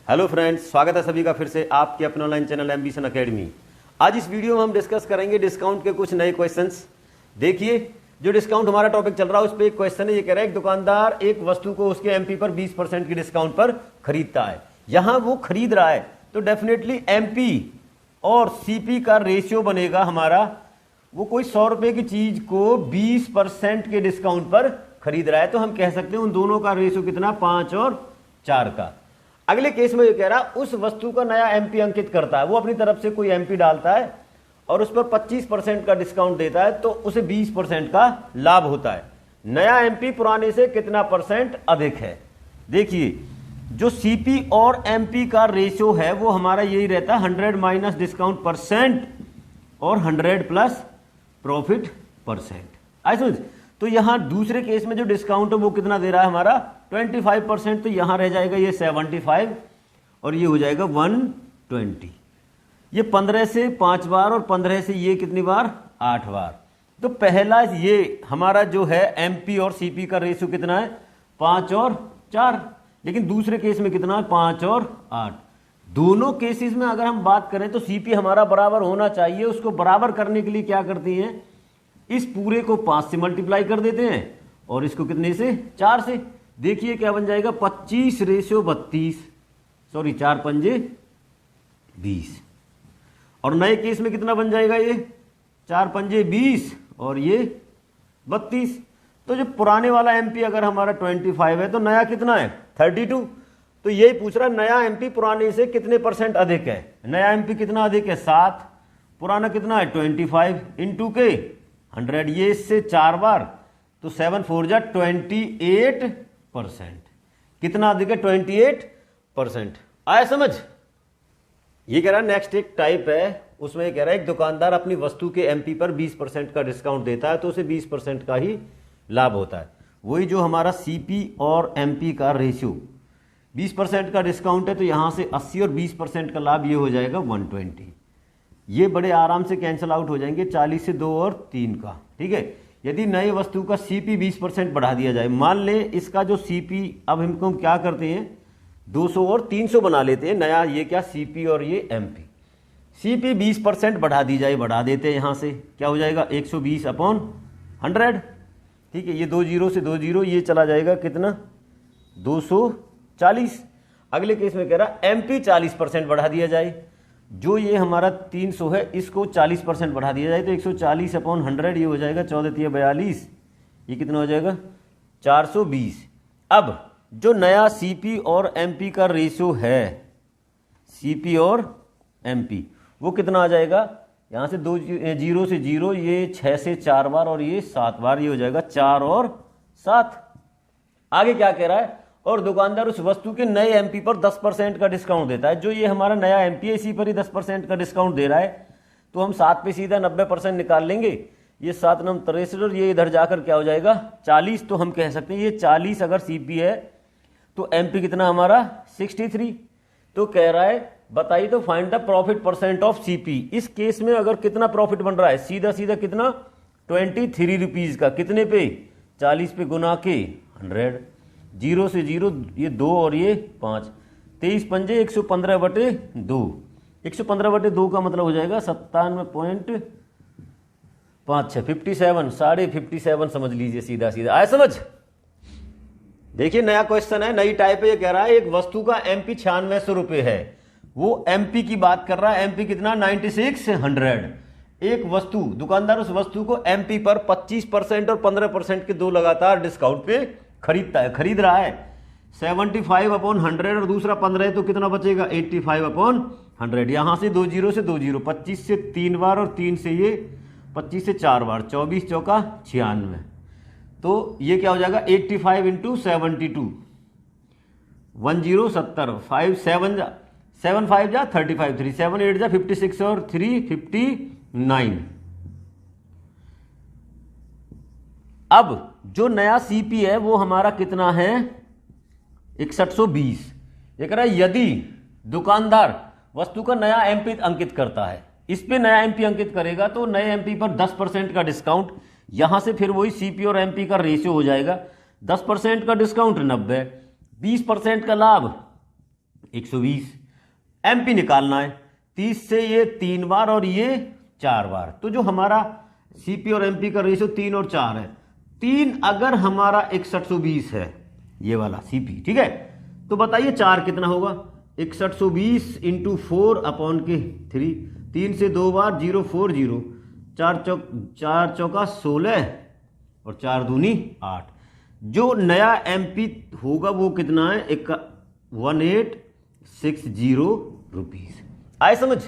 Hello friends, स्वागत है सभी का फिर से आपके अपने ऑनलाइन चैनल एम्बिशन एकेडमी। आज इस वीडियो में हम डिस्कस करेंगे डिस्काउंट के कुछ नए क्वेश्चंस। देखिए, जो डिस्काउंट हमारा टॉपिक चल रहा है उस पर एक क्वेश्चन है। ये कह रहा है एक दुकानदार एक वस्तु को उसके एमपी पर 20% की डिस्काउंट पर खरीदता है। यहां वो खरीद रहा है तो डेफिनेटली एमपी और सीपी का रेशियो बनेगा हमारा। वो कोई 100 रुपए की चीज को 20% के डिस्काउंट पर खरीद रहा है, तो हम कह सकते हैं उन दोनों का रेशियो कितना, 5 और 4 का। अगले केस में ये कह रहा उस वस्तु का नया एमपी अंकित करता है। वो अपनी तरफ से कोई एमपी डालता है और उस पर 25% का डिस्काउंट देता है, तो उसे 20% का लाभ होता है। नया एमपी पुराने से कितना परसेंट अधिक है। देखिए, जो सीपी और एमपी का रेशियो है वो हमारा यही रहता है, 100 माइनस डिस्काउंट परसेंट और 100 प्लस प्रॉफिट परसेंट। ऐसा तो यहां दूसरे केस में जो डिस्काउंट है वो कितना दे रहा है हमारा, 25%। तो यहां रह जाएगा ये 75 और ये हो जाएगा 120। ये 15 से 5 बार और 15 से ये कितनी बार, 8 बार। तो पहला ये हमारा जो है एमपी और सीपी का रेशियो कितना है, 5 और 4। लेकिन दूसरे केस में कितना है, 5 और 8। दोनों केसेस में अगर हम बात करें तो सीपी हमारा बराबर होना चाहिए। उसको बराबर करने के लिए क्या करती हैं, इस पूरे को 5 से मल्टीप्लाई कर देते हैं और इसको कितने से, 4 से। देखिए क्या बन जाएगा, 25/32, सॉरी 4 पंजे 20। और नए केस में कितना बन जाएगा, ये 4 पंजे 20 और ये 32। तो जो पुराने वाला एमपी अगर हमारा 25 है तो नया कितना है, 32। तो यही पूछ रहा है नया एमपी पुराने से कितने परसेंट अधिक है। नया एमपी कितना अधिक है, 7। पुराना कितना है, 25 इंटू के 100। ये इससे 4 बार तो 7 4 जा 28%। कितना अधिक है, 28%। आया समझ। ये कह रहा है नेक्स्ट एक टाइप है, उसमें ये कह रहा है एक दुकानदार अपनी वस्तु के एमपी पर 20% का डिस्काउंट देता है तो उसे 20% का ही लाभ होता है। वही जो हमारा सीपी और एमपी का रेशियो 20% का डिस्काउंट है, तो यहां से 80 और 20% का लाभ ये हो जाएगा 120। ये बड़े आराम से कैंसिल आउट हो जाएंगे, 40 से 2 और 3 का। ठीक है, यदि नए वस्तु का सीपी 20% बढ़ा दिया जाए, मान लें इसका जो सीपी, अब हमको क्या करते हैं 200 और 300 बना लेते हैं नया, ये क्या सीपी और ये एमपी। सीपी 20% बढ़ा दी जाए, बढ़ा देते हैं यहां से, क्या हो जाएगा 120/100। ठीक है, ये 2 जीरो से 2 जीरो, ये चला जाएगा कितना, 240। अगले केस में कह रहा एमपी 40% बढ़ा दिया जाए, जो ये हमारा 300 है इसको 40% बढ़ा दिया जाए तो 140/100, ये हो जाएगा 14×42, ये कितना हो जाएगा 420। अब जो नया सीपी और एमपी का रेशियो है, सीपी और एमपी, वो कितना आ जाएगा, यहां से 2 जीरो से 0, ये 6 से 4 बार और ये 7 बार, ये हो जाएगा 4 और 7। आगे क्या कह रहा है, और दुकानदार उस वस्तु के नए एमपी पर 10% का डिस्काउंट देता है। जो ये हमारा नया एमपी है इसी पर ही 10% का डिस्काउंट दे रहा है, तो हम 7 पे सीधा 90% निकाल लेंगे। ये 7 9 63 और ये इधर जाकर क्या हो जाएगा 40। तो हम कह सकते हैं ये 40 अगर सीपी है तो एमपी कितना हमारा 63। तो कह रहा है बताइए तो find the profit percent of CP. इस केस में अगर कितना प्रॉफिट बन रहा है, सीधा सीधा कितना 23 रुपीज का, कितने पे, 40 पे गुना के 100। 0 से 0, ये 2 और ये 5, 23 पंजे 115/2। 115/2 का मतलब हो जाएगा 97.56, 57, 57.5 समझ लीजिए, सीधा सीधा आया समझ। देखिए नया क्वेश्चन है, नई टाइप है। ये कह रहा है एक वस्तु का एमपी 9600 रुपये है। वो एमपी की बात कर रहा है, एमपी कितना 9600। एक वस्तु, दुकानदार उस वस्तु को एमपी पर 25% और 15% के दो लगातार डिस्काउंट पे खरीदता है, खरीद रहा है। 75/100 और दूसरा 15 है तो कितना बचेगा 85/100। यहां से 2 जीरो से 2 जीरो, 25 से 3 बार और 3 से ये 25 से 4 बार, 24 चौका 96। तो ये क्या हो जाएगा 85 × 72, 1070, 5 7 जा 7 5 जा 35, 3 7 8 जा 56 और 3 59। अब जो नया सीपी है वो हमारा कितना है 6120। ये कह रहा है यदि दुकानदार वस्तु का नया एमपी अंकित करता है, इस पे नया एमपी अंकित करेगा तो नए एमपी पर 10% का डिस्काउंट, यहां से फिर वही सीपी और एमपी का रेशियो हो जाएगा। 10% का डिस्काउंट 90, 20% का लाभ 120। एमपी निकालना है, 30 से ये 3 बार और ये 4 बार, तो जो हमारा सीपी और एमपी का रेशियो 3 और 4 है, 3 अगर हमारा 6120 है ये वाला सीपी, ठीक है, तो बताइए 4 कितना होगा, 6120 इंटू 4 अपॉन के 3, 3 से 2 बार 040, 4 चौका 16 और 4 दूनी 8। जो नया एमपी होगा वो कितना है, 1860 रुपीज। आए समझ?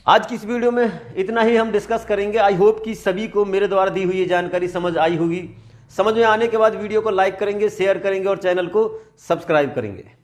आज की इस वीडियो में इतना ही हम डिस्कस करेंगे। आई होप कि सभी को मेरे द्वारा दी हुई ये जानकारी समझ आई होगी। समझ में आने के बाद वीडियो को लाइक करेंगे, शेयर करेंगे और चैनल को सब्सक्राइब करेंगे।